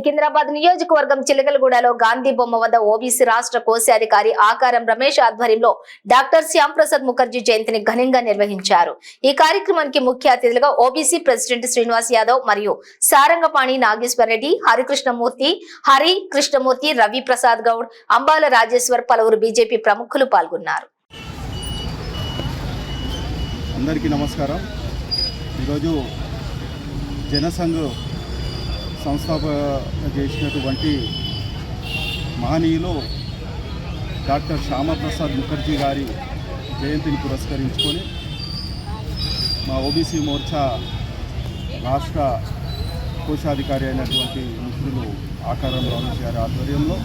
సికింద్రాబాద్ నియోజకవర్గం చిలకలగూడలో గాంధీ బొమ్మ వద్ద ఓబీసీ రాష్ట్ర కోశాధికారి ఆకారం రమేష్ ఆధ్వర్యంలో డాక్టర్ శ్యాంప్రసాద్ ముఖర్జీ జయంతిని ఘనంగా నిర్వహించారు. ఈ కార్యక్రమానికి ముఖ్య అతిథులుగా ఓబీసీ ప్రెసిడెంట్ శ్రీనివాస్ యాదవ్ మరియు సారంగపాణి నాగేశ్వర రెడ్డి, హరి కృష్ణమూర్తి, రవి ప్రసాద్ గౌడ్, అంబాల రాజేశ్వర్, పలువురు బీజేపీ ప్రముఖులు పాల్గొన్నారు. అందరికీ నమస్కారం. ఈరోజు జనసంఘ్ సంస్థాపన చేసినటువంటి మహనీయులు డాక్టర్ శ్యామప్రసాద్ ముఖర్జీ గారి జయంతిని పురస్కరించుకొని మా ఓబీసీ మోర్చా రాష్ట్ర కోశాధికారి అయినటువంటి మిత్రులు ఆకారం రమేష్ గారి ఆధ్వర్యంలో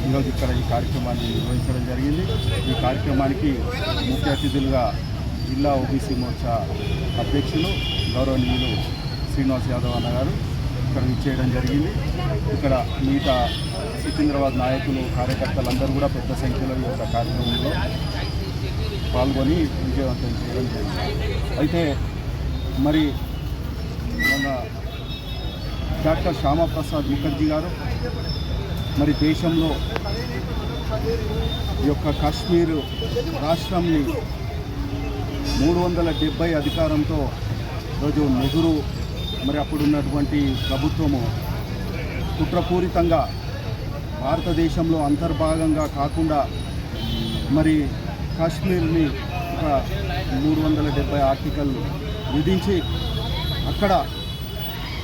ఈరోజు ఇక్కడ ఈ కార్యక్రమాన్ని నిర్వహించడం జరిగింది. ఈ కార్యక్రమానికి ముఖ్య అతిథులుగా జిల్లా ఓబీసీ మోర్చా అధ్యక్షులు గౌరవనీయులు శ్రీనివాస్ యాదవ్ అన్న గారు ఇక్కడ ఇచ్చేయడం జరిగింది. ఇక్కడ మిగతా సికింద్రాబాద్ నాయకులు, కార్యకర్తలందరూ కూడా పెద్ద సంఖ్యలో ఈ యొక్క కార్యక్రమంలో పాల్గొని విజయవంతం చేయడం జరిగింది. అయితే మరి మన డాక్టర్ శ్యామప్రసాద్ ముఖర్జీ గారు మరి దేశంలో ఈ యొక్క కాశ్మీర్ రాష్ట్రంని 370 అధికారంతో రోజు నెహ్రూ మరి అప్పుడున్నటువంటి ప్రభుత్వము కుట్రపూరితంగా భారతదేశంలో అంతర్భాగంగా కాకుండా మరి కాశ్మీర్ని ఒక 370 ఆర్టికల్ విధించి అక్కడ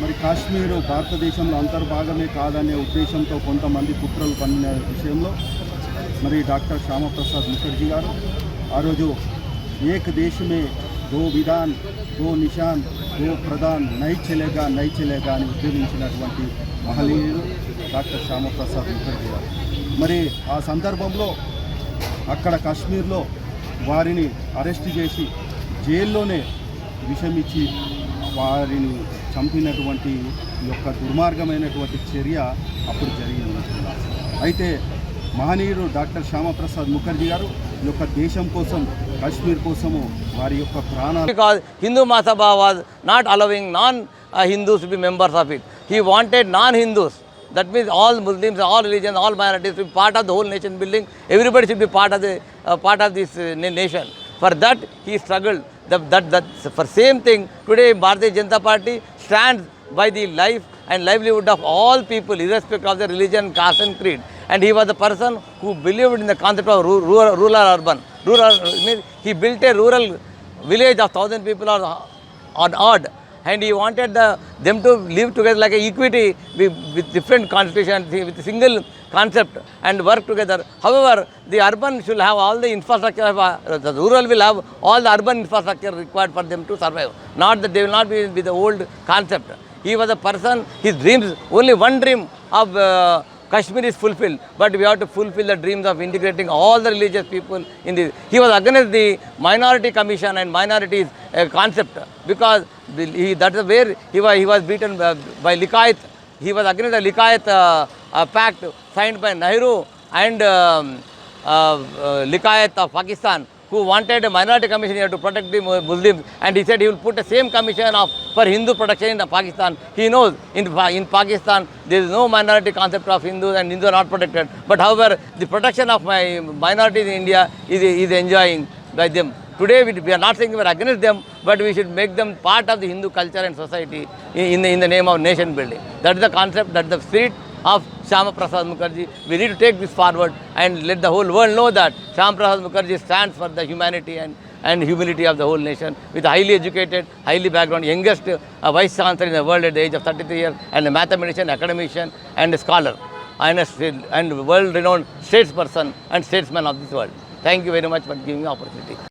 మరి కాశ్మీరు భారతదేశంలో అంతర్భాగమే కాదనే ఉద్దేశంతో కొంతమంది కుట్రలు పన్నిన విషయంలో మరి డాక్టర్ శ్యామప్రసాద్ ముఖర్జీ గారు ఆ రోజు ఏక్ దేశ్ మే దో విధాన్ దో నిషాన్ దో ప్రధాన్ నై చలేగా అని ఉద్యోగించినటువంటి మహనీయుడు డాక్టర్ శ్యామప్రసాద్ ముఖర్జీ గారు. మరి ఆ సందర్భంలో అక్కడ కాశ్మీర్లో వారిని అరెస్ట్ చేసి జైల్లోనే విషమిచ్చి వారిని చంపినటువంటి యొక్క దుర్మార్గమైనటువంటి చర్య అప్పుడు జరిగింది. అయితే మహనీయుడు డాక్టర్ శ్యామప్రసాద్ ముఖర్జీ గారు ఈ యొక్క దేశం కోసం, కాశ్మీర్ కోసము వారి యొక్క ప్రాణాలు. Because Hindu Mahasabha was not allowing non-Hindus to be members of it. He wanted non-Hindus. That means all Muslims, all religions, all minorities to be part of the whole nation building. Everybody should be part of this nation. For that he struggled. That for same thing today Bharatiya Janata Party stands by the life and livelihood of all people irrespective of their religion, caste and creed. And he was the person who believed in the concept of rural urban. Rural means he built a rural village of 1,000 people or odd, and he wanted them to live together like a equity with different constitutions, with a single concept and work together. However, the urban should have all the infrastructure, the rural will have all the urban infrastructure required for them to survive. Not that they will not be with the old concept. He was a person, his dreams, only one dream of Kashmir is fulfilled, but we have to fulfill the dreams of integrating all the religious people in this. He was against the minority commission and minorities concept, because that is where he was beaten by Likayat. He was against the Likayat pact signed by Nehru and Likayat of Pakistan, who wanted a minority commission here to protect the Muslims, and he said he will put the same commission for Hindu protection in Pakistan. He knows in Pakistan there is no minority concept of Hindus and Hindus are not protected. But however, the protection of my minorities in India is enjoying by them. Today we are not saying we are against them, but we should make them part of the Hindu culture and society in the name of nation building. That is the concept, that is the spirit of Shyamaprasad Mukherjee. We need to take this forward and let the whole world know that Shyamaprasad Mukherjee stands for the humanity and humility of the whole nation, with a highly educated, highly background, youngest vice chancellor in the world at the age of 33 years, and a mathematician, academician and a scholar, and world renowned statesperson and statesman of this world. Thank you very much for giving me the opportunity.